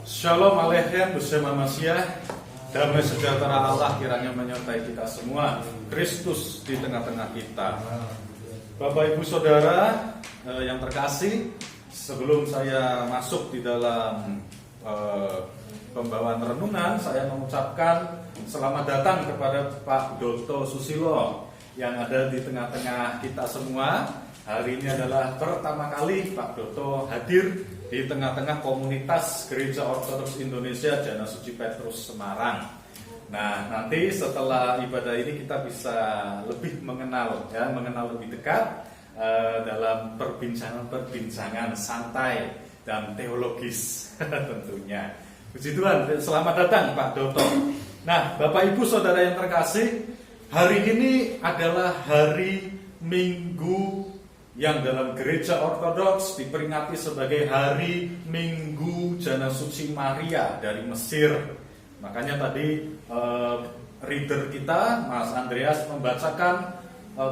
Shalom Aleichem bersama Masyah. Damai sejahtera Allah kiranya menyertai kita semua. Kristus di tengah-tengah kita. Bapak Ibu Saudara yang terkasih, sebelum saya masuk di dalam pembawaan renungan, saya mengucapkan selamat datang kepada Pak Doto Susilo yang ada di tengah-tengah kita semua. Hari ini adalah pertama kali Pak Doto hadir di tengah-tengah komunitas Gereja Ortodoks Indonesia Jana Suci Petrus Semarang. Nah, nanti setelah ibadah ini kita bisa lebih mengenal lebih dekat dalam perbincangan santai dan teologis tentunya. Puji Tuhan, selamat datang Pak Doto. Nah, Bapak Ibu Saudara yang terkasih, hari ini adalah hari Minggu yang dalam gereja Ortodoks diperingati sebagai hari Minggu Jana Suci Maria dari Mesir. Makanya tadi reader kita, Mas Andreas, membacakan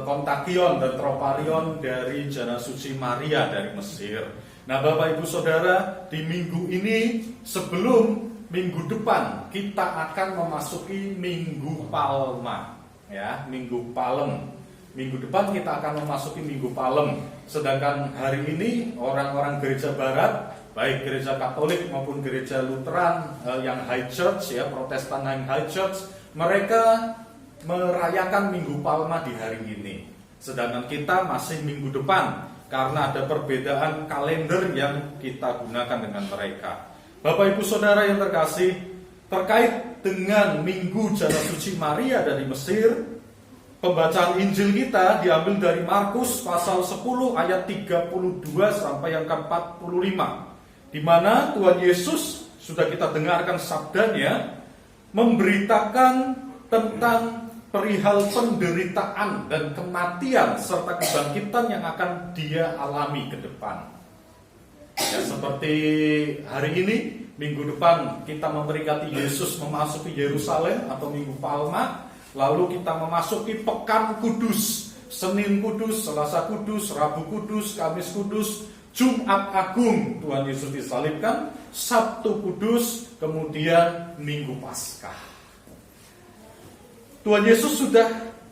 kontakion dan troparion dari Jana Suci Maria dari Mesir. Nah, Bapak Ibu Saudara, di minggu ini sebelum minggu depan kita akan memasuki Minggu Palma, ya, Minggu Palem. Minggu depan kita akan memasuki Minggu Palem. Sedangkan hari ini orang-orang gereja barat, baik gereja Katolik maupun gereja Lutheran yang High Church, ya, Protestan yang High Church, mereka merayakan Minggu Palma di hari ini. Sedangkan kita masih minggu depan karena ada perbedaan kalender yang kita gunakan dengan mereka. Bapak Ibu Saudara yang terkasih, terkait dengan Minggu Jana Suci Maria dari Mesir, pembacaan Injil kita diambil dari Markus pasal 10 ayat 32 sampai yang ke-45, di mana Tuhan Yesus, sudah kita dengarkan sabdanya, memberitakan tentang perihal penderitaan dan kematian serta kebangkitan yang akan dia alami ke depan. Ya, seperti hari ini, minggu depan kita memperingati Yesus memasuki Yerusalem atau Minggu Palma. Lalu kita memasuki Pekan Kudus, Senin Kudus, Selasa Kudus, Rabu Kudus, Kamis Kudus, Jumat Agung, Tuhan Yesus disalibkan, Sabtu Kudus, kemudian Minggu Paskah. Tuhan Yesus sudah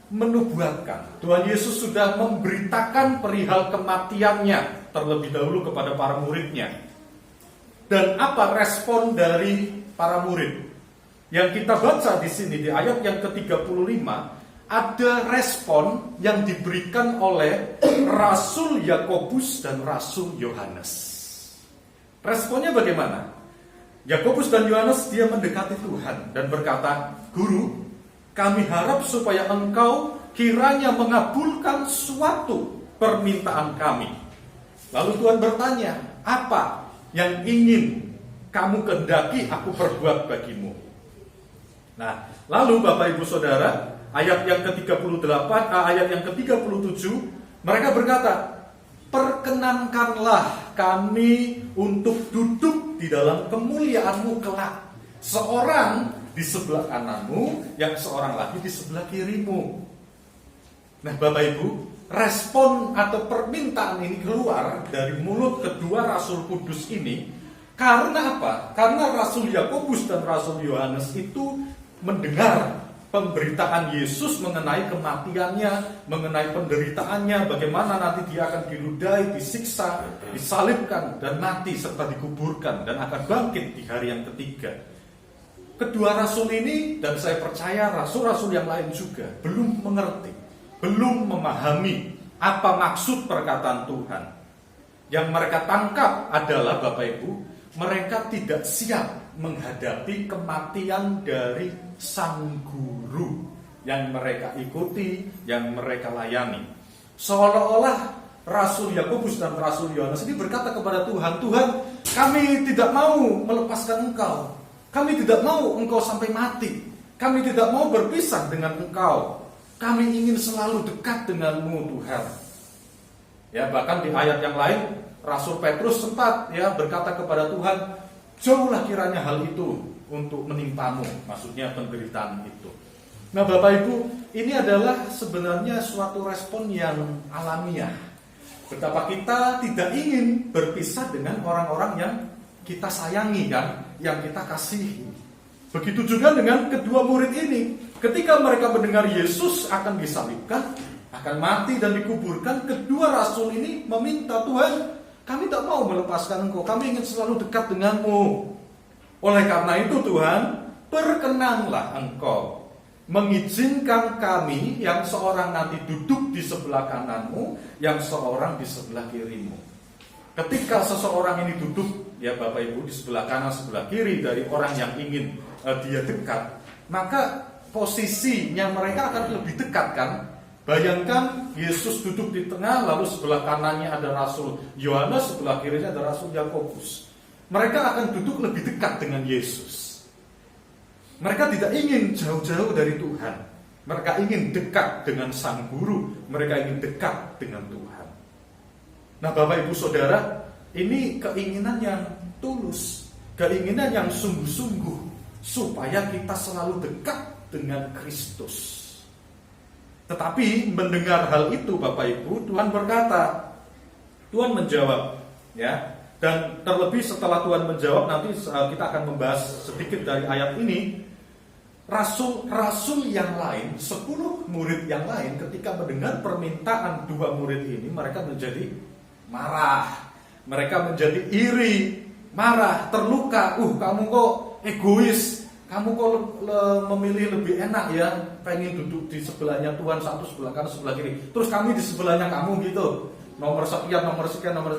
menubuatkan, Tuhan Yesus sudah memberitakan perihal kematiannya terlebih dahulu kepada para muridnya. Dan apa respon dari para murid? Yang kita baca di sini di ayat yang ke-35, ada respon yang diberikan oleh Rasul Yakobus dan Rasul Yohanes. Responnya bagaimana? Yakobus dan Yohanes dia mendekati Tuhan dan berkata, "Guru, kami harap supaya engkau kiranya mengabulkan suatu permintaan kami." Lalu Tuhan bertanya, "Apa yang ingin kamu kehendaki aku perbuat bagimu?" Nah, lalu Bapak Ibu Saudara, ayat yang ke-38, ayat yang ke-37, mereka berkata, "Perkenankanlah kami untuk duduk di dalam kemuliaan-Mu kelak. Seorang di sebelah kananmu, yang seorang lagi di sebelah kirimu." Nah, Bapak Ibu, respon atau permintaan ini keluar dari mulut kedua Rasul Kudus ini. Karena apa? Karena Rasul Yakobus dan Rasul Yohanes itu mendengar pemberitaan Yesus mengenai kematiannya, mengenai penderitaannya, bagaimana nanti dia akan diludahi, disiksa, disalibkan, dan mati serta dikuburkan, dan akan bangkit di hari yang ketiga. Kedua rasul ini, dan saya percaya rasul-rasul yang lain juga, belum mengerti, belum memahami apa maksud perkataan Tuhan. Yang mereka tangkap adalah, Bapak Ibu, mereka tidak siap menghadapi kematian dari sang guru yang mereka ikuti, yang mereka layani. Seolah-olah Rasul Yakobus dan Rasul Yohanes ini berkata kepada Tuhan, "Tuhan, kami tidak mau melepaskan Engkau. Kami tidak mau Engkau sampai mati. Kami tidak mau berpisah dengan Engkau. Kami ingin selalu dekat denganmu, Tuhan." Ya, bahkan di ayat yang lain Rasul Petrus sempat berkata kepada Tuhan, "Jauhlah kiranya hal itu untuk menimpamu," maksudnya penderitaan itu. Nah, Bapak Ibu, ini adalah sebenarnya suatu respon yang alamiah. Betapa kita tidak ingin berpisah dengan orang-orang yang kita sayangi kan, yang kita kasihi. Begitu juga dengan kedua murid ini. Ketika mereka mendengar Yesus akan disalibkan, akan mati dan dikuburkan, kedua rasul ini meminta, Tuhan, kami tak mau melepaskan Engkau, kami ingin selalu dekat denganmu. Oleh karena itu Tuhan, perkenanlah Engkau mengizinkan kami yang seorang nanti duduk di sebelah kananmu, yang seorang di sebelah kirimu. Ketika seseorang ini duduk, ya Bapak Ibu, di sebelah kanan sebelah kiri dari orang yang ingin dia dekat, maka posisinya mereka akan lebih dekat kan. Bayangkan Yesus duduk di tengah, lalu sebelah kanannya ada Rasul Yohanes, sebelah kirinya ada Rasul Yakobus. Mereka akan duduk lebih dekat dengan Yesus. Mereka tidak ingin jauh-jauh dari Tuhan. Mereka ingin dekat dengan Sang Guru. Mereka ingin dekat dengan Tuhan. Nah Bapak Ibu Saudara, ini keinginan yang tulus, keinginan yang sungguh-sungguh, supaya kita selalu dekat dengan Kristus. Tetapi mendengar hal itu Bapak Ibu, Tuhan berkata, Tuhan menjawab, ya. Dan terlebih setelah Tuhan menjawab, nanti kita akan membahas sedikit dari ayat ini. Rasul-rasul yang lain, 10 murid yang lain, ketika mendengar permintaan 2 murid ini, mereka menjadi marah, mereka menjadi iri, marah, terluka. Kamu kok egois, kamu kok memilih lebih enak ya, pengen duduk di sebelahnya Tuhan, satu sebelah kanan sebelah kiri, terus kami di sebelahnya kamu gitu, nomor sekian,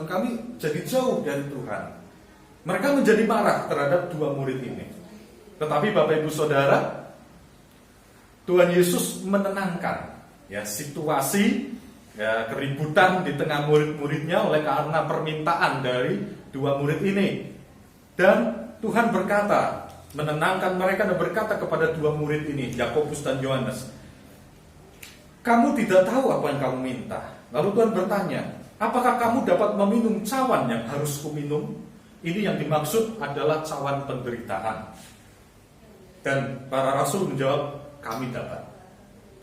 kami jadi jauh dari Tuhan. Mereka menjadi marah terhadap 2 murid ini. Tetapi Bapak Ibu Saudara, Tuhan Yesus menenangkan ya situasi ya, keributan di tengah murid-muridnya oleh karena permintaan dari 2 murid ini. Dan Tuhan berkata, menenangkan mereka dan berkata kepada 2 murid ini, Yakobus dan Yohanes, kamu tidak tahu apa yang kamu minta. Lalu Tuhan bertanya, apakah kamu dapat meminum cawan yang harus kuminum? Ini yang dimaksud adalah cawan penderitaan. Dan para rasul menjawab, kami dapat.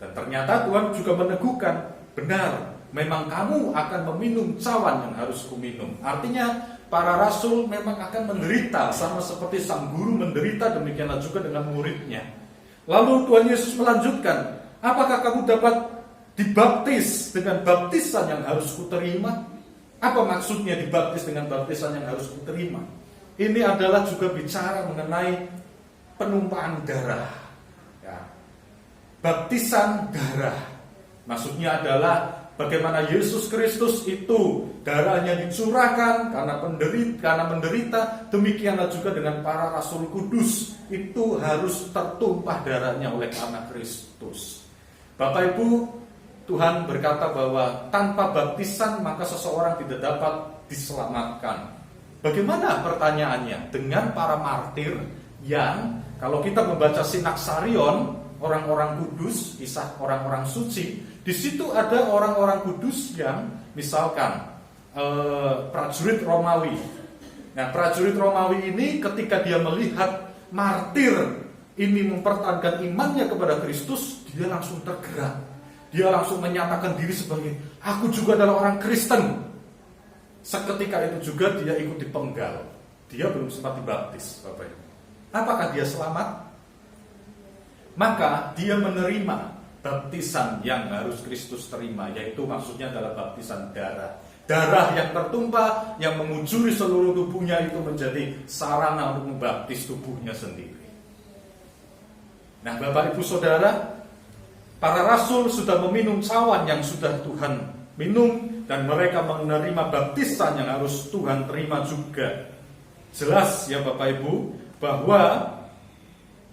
Dan ternyata Tuhan juga meneguhkan, benar, memang kamu akan meminum cawan yang harus kuminum. Artinya para rasul memang akan menderita, sama seperti Sang Guru menderita, demikianlah juga dengan muridnya. Lalu Tuhan Yesus melanjutkan, apakah kamu dapat dibaptis dengan baptisan yang harus kuterima? Apa maksudnya dibaptis dengan baptisan yang harus kuterima? Ini adalah juga bicara mengenai penumpahan darah ya. Baptisan darah maksudnya adalah bagaimana Yesus Kristus itu darahnya dicurahkan karena menderita, demikianlah juga dengan para rasul kudus itu harus tertumpah darahnya oleh karena Kristus. Bapak Ibu, Tuhan berkata bahwa tanpa baptisan maka seseorang tidak dapat diselamatkan. Bagaimana pertanyaannya dengan para martir yang kalau kita membaca Sinaksarion, orang-orang kudus, kisah orang-orang suci, di situ ada orang-orang kudus yang misalkan prajurit Romawi. Nah, prajurit Romawi ini ketika dia melihat martir ini mempertahankan imannya kepada Kristus, dia langsung tergerak. Dia langsung menyatakan diri sebagai, aku juga adalah orang Kristen. Seketika itu juga dia ikut dipenggal. Dia belum sempat dibaptis, Bapak Ibu. Apakah dia selamat? Maka dia menerima baptisan yang harus Kristus terima, yaitu maksudnya adalah baptisan darah. Darah yang tertumpah, yang mengunjuri seluruh tubuhnya itu menjadi sarana untuk membaptis tubuhnya sendiri. Nah Bapak Ibu Saudara, para rasul sudah meminum cawan yang sudah Tuhan minum, dan mereka menerima baptisan yang harus Tuhan terima juga. Jelas ya Bapak Ibu, bahwa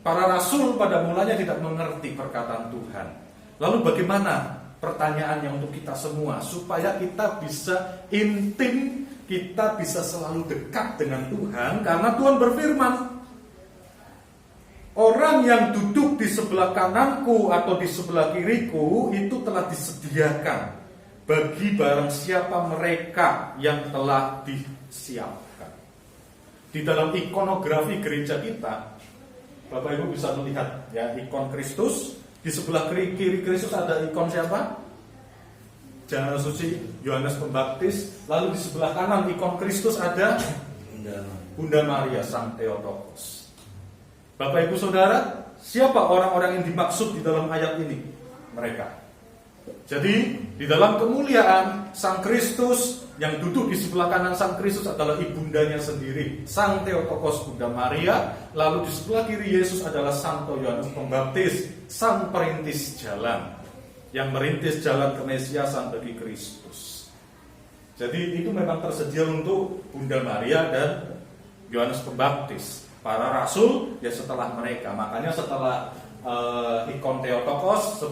para rasul pada mulanya tidak mengerti perkataan Tuhan. Lalu bagaimana pertanyaannya untuk kita semua supaya kita bisa intim, kita bisa selalu dekat dengan Tuhan, karena Tuhan berfirman, orang yang duduk di sebelah kananku atau di sebelah kiriku itu telah disediakan bagi barang siapa mereka yang telah disiapkan. Di dalam ikonografi gereja kita, Bapak Ibu bisa melihat ya ikon Kristus. Di sebelah kiri Kristus ada ikon siapa? Jana Suci Yohanes Pembaptis. Lalu di sebelah kanan ikon Kristus ada Bunda Maria Sang Theotokos. Bapak Ibu Saudara, siapa orang-orang yang dimaksud di dalam ayat ini? Mereka. Jadi di dalam kemuliaan Sang Kristus, yang duduk di sebelah kanan Sang Kristus adalah ibundanya sendiri, Sang Theotokos Bunda Maria. Lalu di sebelah kiri Yesus adalah Santo Yohanes Pembaptis, Sang Perintis Jalan, yang merintis jalan kemesiasan bagi Kristus. Jadi itu memang tersedia untuk Bunda Maria dan Yohanes Pembaptis. Para rasul ya setelah mereka. Makanya setelah ikon Theotokos,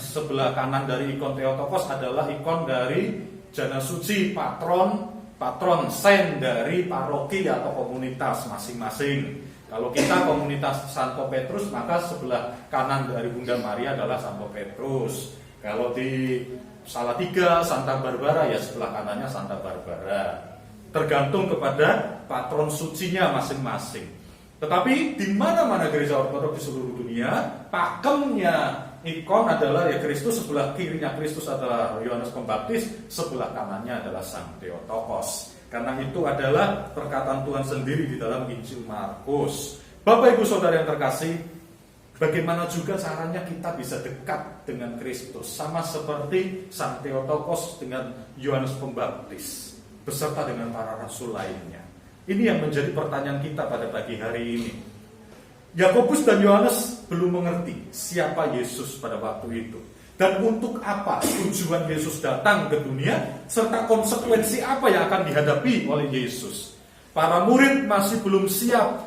sebelah kanan dari ikon Theotokos adalah ikon dari Jana Suci, patron saint dari paroki atau komunitas masing-masing. Kalau kita komunitas Santo Petrus, maka sebelah kanan dari Bunda Maria adalah Santo Petrus. Kalau di Salatiga, Santa Barbara, ya sebelah kanannya Santa Barbara. Tergantung kepada patron sucinya masing-masing. Tetapi di mana-mana gereja ortodoks di seluruh dunia, pakemnya ikon adalah ya Kristus, sebelah kirinya Kristus adalah Yohanes Pembaptis, sebelah kanannya adalah Sang Theotokos. Karena itu adalah perkataan Tuhan sendiri di dalam Injil Markus. Bapak Ibu Saudara yang terkasih, bagaimana juga caranya kita bisa dekat dengan Kristus, sama seperti Sang Theotokos dengan Yohanes Pembaptis, beserta dengan para rasul lainnya. Ini yang menjadi pertanyaan kita pada pagi hari ini. Yakobus dan Yohanes belum mengerti siapa Yesus pada waktu itu, dan untuk apa tujuan Yesus datang ke dunia, serta konsekuensi apa yang akan dihadapi oleh Yesus. Para murid masih belum siap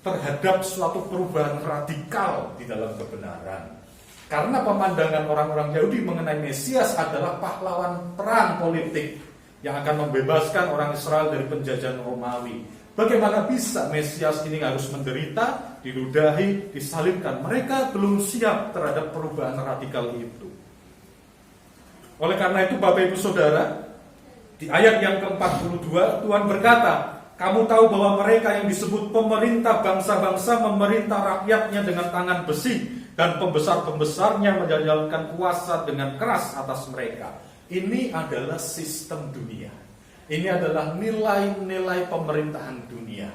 terhadap suatu perubahan radikal di dalam kebenaran. Karena pemandangan orang-orang Yahudi mengenai Mesias adalah pahlawan perang politik yang akan membebaskan orang Israel dari penjajahan Romawi. Bagaimana bisa Mesias ini harus menderita, diludahi, disalibkan? Mereka belum siap terhadap perubahan radikal itu. Oleh karena itu Bapak Ibu Saudara, di ayat yang ke-42 Tuhan berkata, kamu tahu bahwa mereka yang disebut pemerintah bangsa-bangsa memerintah rakyatnya dengan tangan besi, dan pembesar-pembesarnya menjalankan kuasa dengan keras atas mereka. Ini adalah sistem dunia. Ini adalah nilai-nilai pemerintahan dunia.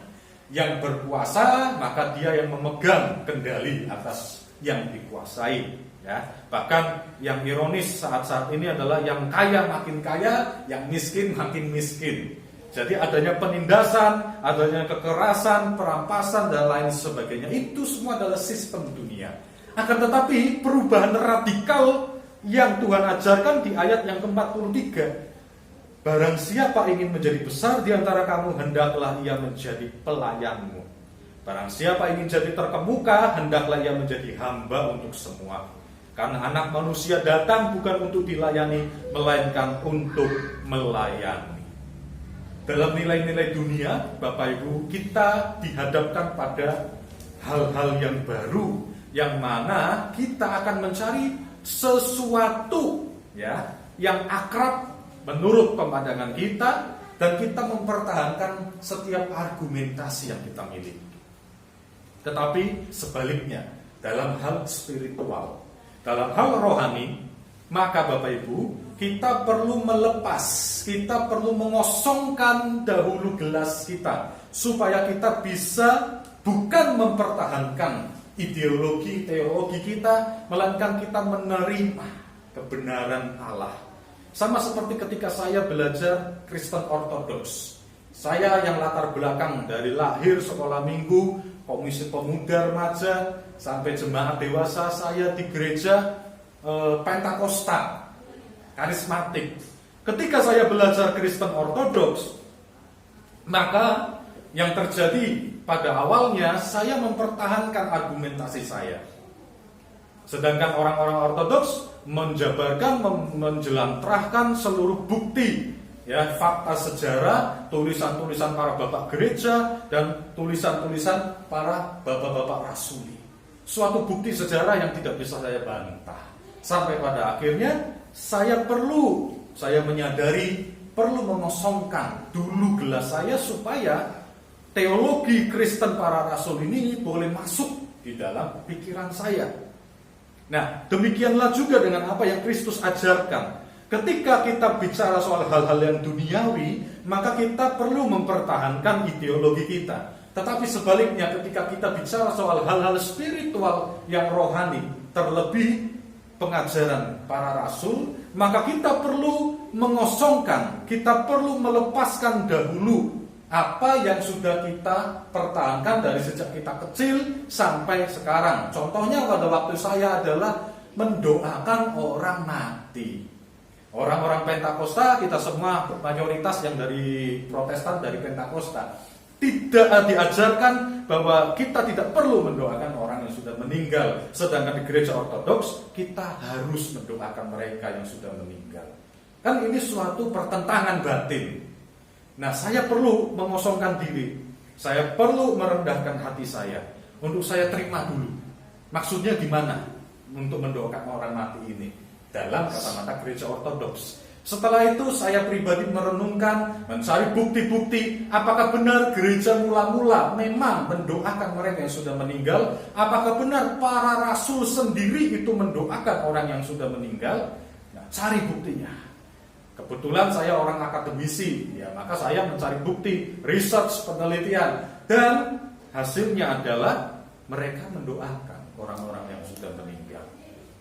Yang berkuasa, maka dia yang memegang kendali atas yang dikuasai. Ya, bahkan yang ironis saat-saat ini adalah yang kaya makin kaya, yang miskin makin miskin. Jadi adanya penindasan, adanya kekerasan, perampasan, dan lain sebagainya. Itu semua adalah sistem dunia. Akan tetapi perubahan radikal yang Tuhan ajarkan di ayat yang ke-43, barang siapa ingin menjadi besar di antara kamu, hendaklah ia menjadi pelayanmu. Barang siapa ingin jadi terkemuka, hendaklah ia menjadi hamba untuk semua. Karena anak manusia datang bukan untuk dilayani, melainkan untuk melayani. Dalam nilai-nilai dunia, Bapak Ibu, kita dihadapkan pada hal-hal yang baru, yang mana kita akan mencari sesuatu ya yang akrab menurut pemandangan kita, dan kita mempertahankan setiap argumentasi yang kita miliki. Tetapi sebaliknya, dalam hal spiritual, dalam hal rohani, maka Bapak Ibu, kita perlu melepas, kita perlu mengosongkan dahulu gelas kita, supaya kita bisa bukan mempertahankan ideologi, teologi kita, melainkan kita menerima kebenaran Allah. Sama seperti ketika saya belajar Kristen Ortodoks. Saya yang latar belakang dari lahir sekolah minggu, komisi pemuda remaja, sampai jemaat dewasa, saya di gereja Pentakosta, karismatik. Ketika saya belajar Kristen Ortodoks, maka yang terjadi pada awalnya saya mempertahankan argumentasi saya. Sedangkan orang-orang ortodoks menjabarkan, menjelantrahkan seluruh bukti, ya, fakta sejarah, tulisan-tulisan para bapak gereja, dan tulisan-tulisan para bapak-bapak rasuli. Suatu bukti sejarah yang tidak bisa saya bantah. Sampai pada akhirnya saya menyadari perlu mengosongkan dulu gelas saya, supaya teologi Kristen para rasul ini boleh masuk di dalam pikiran saya. Nah, demikianlah juga dengan apa yang Kristus ajarkan. Ketika kita bicara soal hal-hal yang duniawi, maka kita perlu mempertahankan ideologi kita. Tetapi sebaliknya, ketika kita bicara soal hal-hal spiritual yang rohani, terlebih pengajaran para rasul, maka kita perlu mengosongkan, kita perlu melepaskan dahulu apa yang sudah kita pertahankan dari sejak kita kecil sampai sekarang. Contohnya pada waktu saya adalah mendoakan orang mati. Orang-orang Pentakosta, kita semua mayoritas yang dari Protestan, dari Pentakosta, tidak diajarkan bahwa kita tidak perlu mendoakan orang yang sudah meninggal. Sedangkan di gereja Ortodoks, kita harus mendoakan mereka yang sudah meninggal. Kan ini suatu pertentangan batin. Nah, saya perlu mengosongkan diri. Saya perlu merendahkan hati saya untuk saya terima dulu. Maksudnya gimana untuk mendoakan orang mati ini? Dalam kacamata gereja Ortodoks. Setelah itu saya pribadi merenungkan, mencari bukti-bukti apakah benar gereja mula-mula memang mendoakan mereka yang sudah meninggal, apakah benar para rasul sendiri itu mendoakan orang yang sudah meninggal. Nah, cari buktinya. Kebetulan saya orang akademisi, ya maka saya mencari bukti, research, penelitian, dan hasilnya adalah mereka mendoakan orang-orang yang sudah meninggal.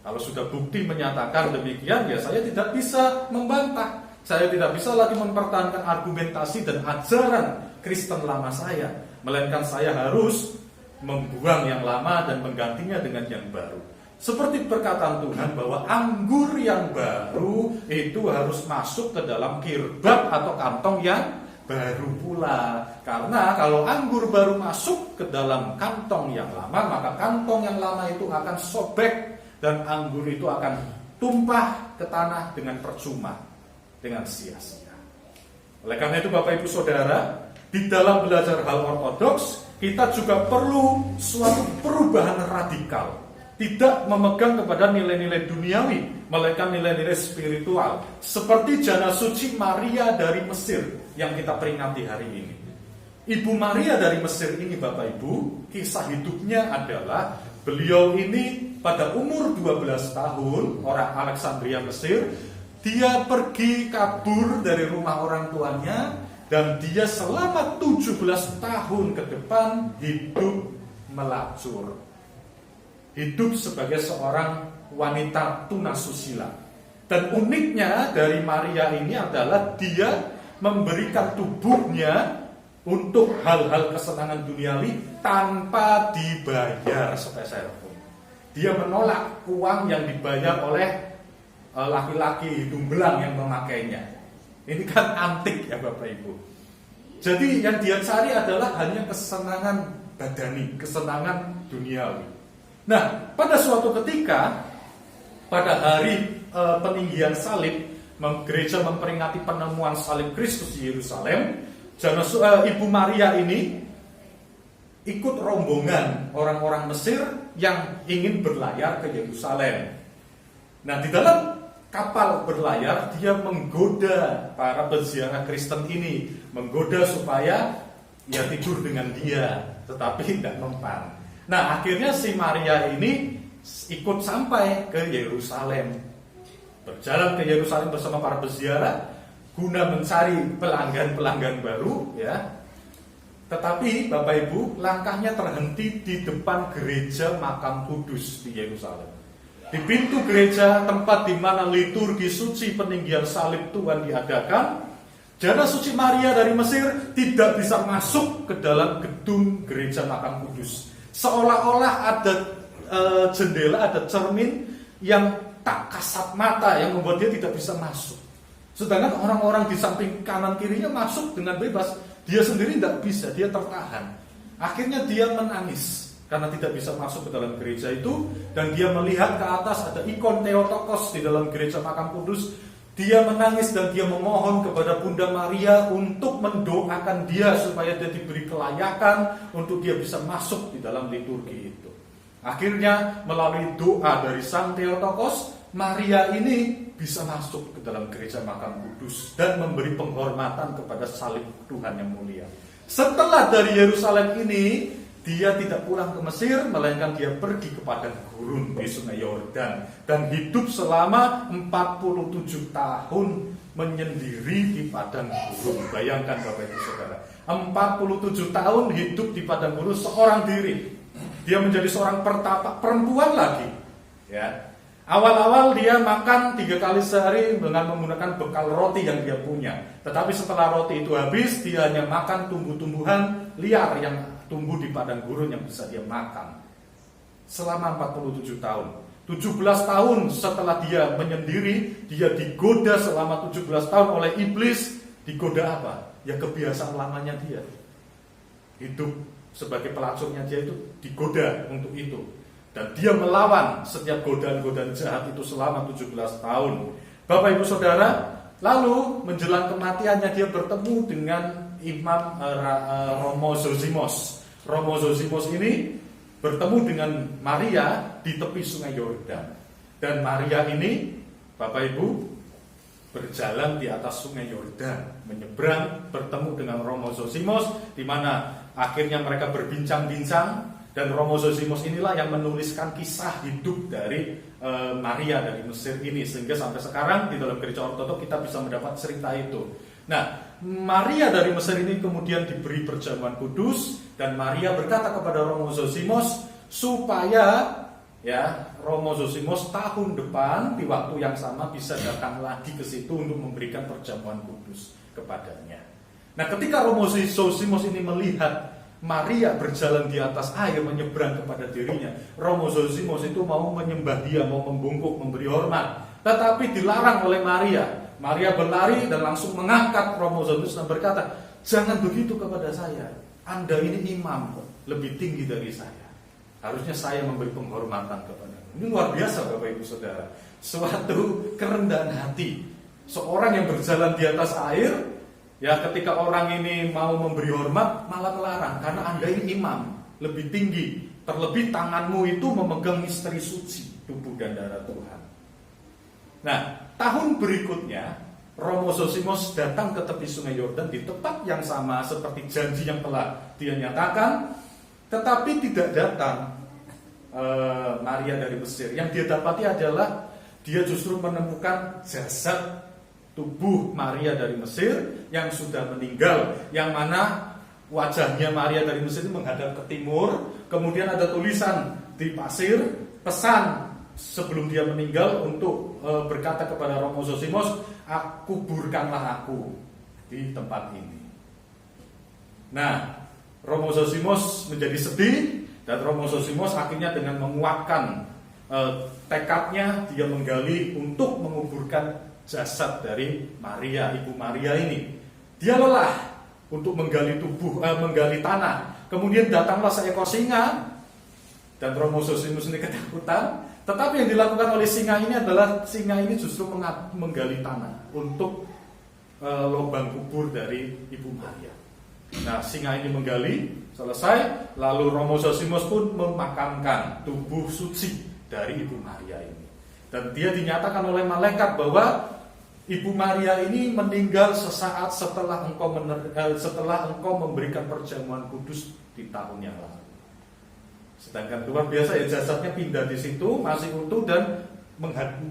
Kalau sudah bukti menyatakan demikian, ya saya tidak bisa membantah. Saya tidak bisa lagi mempertahankan argumentasi dan ajaran Kristen lama saya. Melainkan saya harus membuang yang lama dan menggantinya dengan yang baru. Seperti perkataan Tuhan bahwa anggur yang baru itu harus masuk ke dalam kirbab atau kantong yang baru pula. Karena kalau anggur baru masuk ke dalam kantong yang lama, maka kantong yang lama itu akan sobek dan anggur itu akan tumpah ke tanah dengan percuma, dengan sia-sia. Oleh karena itu Bapak Ibu Saudara, di dalam belajar hal ortodoks, kita juga perlu suatu perubahan radikal. Tidak memegang kepada nilai-nilai duniawi, melainkan nilai-nilai spiritual. Seperti Jana Suci Maria dari Mesir yang kita peringati hari ini. Ibu Maria dari Mesir ini Bapak Ibu, kisah hidupnya adalah beliau ini pada umur 12 tahun, orang Alexandria Mesir, dia pergi kabur dari rumah orang tuanya dan dia selama 17 tahun ke depan hidup melacur. Hidup sebagai seorang wanita tunasusila. Dan uniknya dari Maria ini adalah dia memberikan tubuhnya untuk hal-hal kesenangan duniawi tanpa dibayar sepeser pun. Dia menolak uang yang dibayar oleh laki-laki hidung belang yang memakainya. Ini kan antik ya Bapak Ibu. Jadi yang dia cari adalah hanya kesenangan badani, kesenangan duniawi. Nah, pada suatu ketika, pada hari peninggian salib, gereja memperingati penemuan salib Kristus di Yerusalem. Ibu Maria ini ikut rombongan orang-orang Mesir yang ingin berlayar ke Yerusalem. Nah, di dalam kapal berlayar, dia menggoda para peziarah Kristen ini, menggoda supaya ya tidur dengan dia, tetapi tidak mempan. Nah, akhirnya si Maria ini ikut sampai ke Yerusalem, berjalan ke Yerusalem bersama para peziarah guna mencari pelanggan-pelanggan baru, ya. Tetapi Bapak Ibu, langkahnya terhenti di depan gereja Makam Kudus di Yerusalem. Di pintu gereja, tempat di mana liturgi suci peninggian salib Tuhan diadakan, Jana Suci Maria dari Mesir tidak bisa masuk ke dalam gedung gereja Makam Kudus. Seolah-olah ada jendela, ada cermin yang tak kasat mata yang membuat dia tidak bisa masuk. Sedangkan orang-orang di samping kanan kirinya masuk dengan bebas. Dia sendiri tidak bisa, dia tertahan. Akhirnya dia menangis karena tidak bisa masuk ke dalam gereja itu. Dan dia melihat ke atas ada ikon Theotokos di dalam gereja Makam Kudus. Dia menangis dan dia memohon kepada Bunda Maria untuk mendoakan dia supaya dia diberi kelayakan untuk dia bisa masuk di dalam liturgi itu. Akhirnya melalui doa dari Sang Theotokos, Maria ini bisa masuk ke dalam gereja Makam Kudus dan memberi penghormatan kepada salib Tuhan yang mulia. Setelah dari Yerusalem ini, dia tidak pulang ke Mesir, melainkan dia pergi ke padang gurun di Sungai Yordan dan hidup selama 47 tahun menyendiri di padang gurun. Bayangkan Bapak Ibu Saudara, 47 tahun hidup di padang gurun seorang diri. Dia menjadi seorang perempuan lagi. Ya. Awal-awal dia makan 3 kali sehari dengan menggunakan bekal roti yang dia punya. Tetapi setelah roti itu habis, dia hanya makan tumbuh-tumbuhan liar yang tumbuh di padang gurun yang bisa dia makan. Selama 47 tahun. 17 tahun setelah dia menyendiri, dia digoda selama 17 tahun oleh iblis. Digoda apa? Ya kebiasaan lamanya dia. Hidup sebagai pelacurnya dia itu digoda untuk itu. Dan dia melawan setiap godaan-godaan jahat itu selama 17 tahun. Bapak Ibu Saudara, lalu menjelang kematiannya dia bertemu dengan Imam Romo Zosimos. Romo Zosimos ini bertemu dengan Maria di tepi Sungai Yordan. Dan Maria ini, Bapak Ibu, berjalan di atas Sungai Yordan, menyeberang, bertemu dengan Romo Zosimos, di mana akhirnya mereka berbincang-bincang. Dan Romo Zosimos inilah yang menuliskan kisah hidup dari Maria dari Mesir ini, sehingga sampai sekarang di dalam gereja ortodoks kita bisa mendapat cerita itu. Nah, Maria dari Mesir ini kemudian diberi perjamuan kudus, dan Maria berkata kepada Romo Zosimos supaya ya Romo Zosimos tahun depan di waktu yang sama bisa datang lagi ke situ untuk memberikan perjamuan kudus kepadanya. Nah, ketika Romo Zosimos ini melihat Maria berjalan di atas air menyeberang kepada dirinya, Romo Zosimos itu mau menyembah dia, mau membungkuk, memberi hormat, tetapi dilarang oleh Maria. Maria berlari dan langsung mengangkat Romo Zosimos dan berkata, "Jangan begitu kepada saya. Anda ini imam, lebih tinggi dari saya. Harusnya saya memberi penghormatan kepada." Ini luar biasa Bapak Ibu Saudara. Suatu kerendahan hati. Seorang yang berjalan di atas air, ya ketika orang ini mau memberi hormat malah melarang, karena Anda ini imam, lebih tinggi. Terlebih tanganmu itu memegang misteri suci, tubuh dan darah Tuhan. Nah, tahun berikutnya Romo Zosimos datang ke tepi Sungai Yordan di tempat yang sama seperti janji yang telah dia nyatakan, tetapi tidak datang Maria dari Mesir. Yang dia dapati adalah dia justru menemukan jasad tubuh Maria dari Mesir yang sudah meninggal, yang mana wajahnya Maria dari Mesir ini menghadap ke timur. Kemudian ada tulisan di pasir, pesan sebelum dia meninggal untuk berkata kepada Romo Zosimos, "Kuburkanlah aku di tempat ini." Nah, Romo Zosimos menjadi sedih, dan Romo Zosimos akhirnya dengan menguatkan tekadnya, dia menggali untuk menguburkan jasad dari Maria, Ibu Maria ini. Dia lelah untuk menggali menggali tanah. Kemudian datanglah seekor singa, dan Romo Zosimos ini ketakutan. Tetapi yang dilakukan oleh singa ini adalah singa ini justru menggali tanah untuk lubang kubur dari Ibu Maria. Nah, singa ini menggali, selesai, lalu Romo Zosimos pun memakamkan tubuh suci dari Ibu Maria ini. Dan dia dinyatakan oleh malaikat bahwa Ibu Maria ini meninggal sesaat setelah engkau memberikan perjamuan kudus di tahun yang lalu. Sedangkan luar biasa ya, jasadnya pindah di situ, masih utuh dan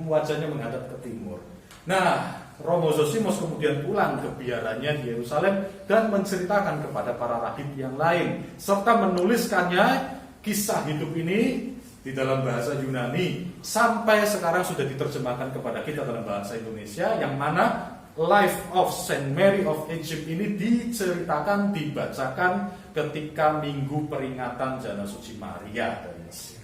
wajahnya menghadap ke timur. Nah, Romo Zosimos kemudian pulang ke biarannya di Yerusalem dan menceritakan kepada para rahib yang lain, serta menuliskannya kisah hidup ini di dalam bahasa Yunani, sampai sekarang sudah diterjemahkan kepada kita dalam bahasa Indonesia, yang mana Life of Saint Mary of Egypt ini diceritakan, dibacakan ketika minggu peringatan Jana Suci Maria dari Mesir.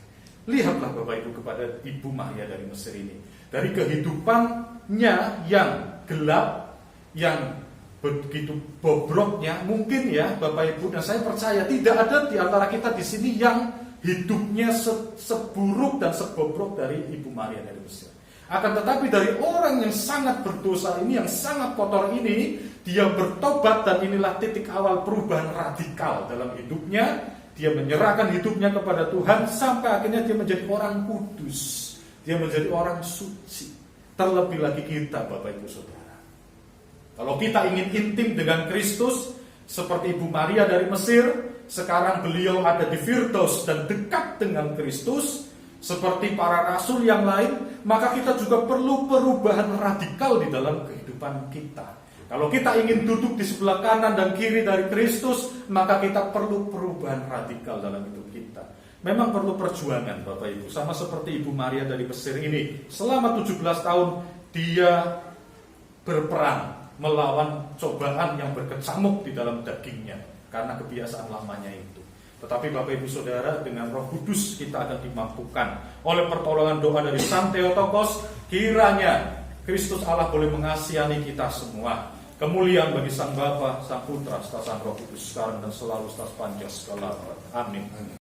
Lihatlah Bapak Ibu kepada Ibu Maria dari Mesir ini, dari kehidupannya yang gelap, yang begitu bobroknya, mungkin ya Bapak Ibu, dan saya percaya tidak ada di antara kita di sini yang hidupnya seburuk dan sebobrok dari Ibu Maria dari Mesir. Akan tetapi dari orang yang sangat berdosa ini, yang sangat kotor ini, dia bertobat, dan inilah titik awal perubahan radikal dalam hidupnya. Dia menyerahkan hidupnya kepada Tuhan sampai akhirnya dia menjadi orang kudus, dia menjadi orang suci. Terlebih lagi kita Bapak Ibu Saudara, kalau kita ingin intim dengan Kristus seperti Ibu Maria dari Mesir, sekarang beliau ada di Firdaus dan dekat dengan Kristus seperti para rasul yang lain, maka kita juga perlu perubahan radikal di dalam kehidupan kita. Kalau kita ingin duduk di sebelah kanan dan kiri dari Kristus, maka kita perlu perubahan radikal dalam hidup kita. Memang perlu perjuangan Bapak Ibu, sama seperti Ibu Maria dari Mesir ini. Selama 17 tahun dia berperang melawan cobaan yang berkecamuk di dalam dagingnya karena kebiasaan lamanya itu. Tetapi Bapak Ibu Saudara, dengan Roh Kudus kita akan dimampukan oleh pertolongan doa dari Sang Theotokos. Kiranya Kristus Allah boleh mengasihani kita semua. Kemuliaan bagi Sang Bapa, Sang Putra, serta Sang Roh Kudus sekarang dan selalu setas panjang segala abad. Amin.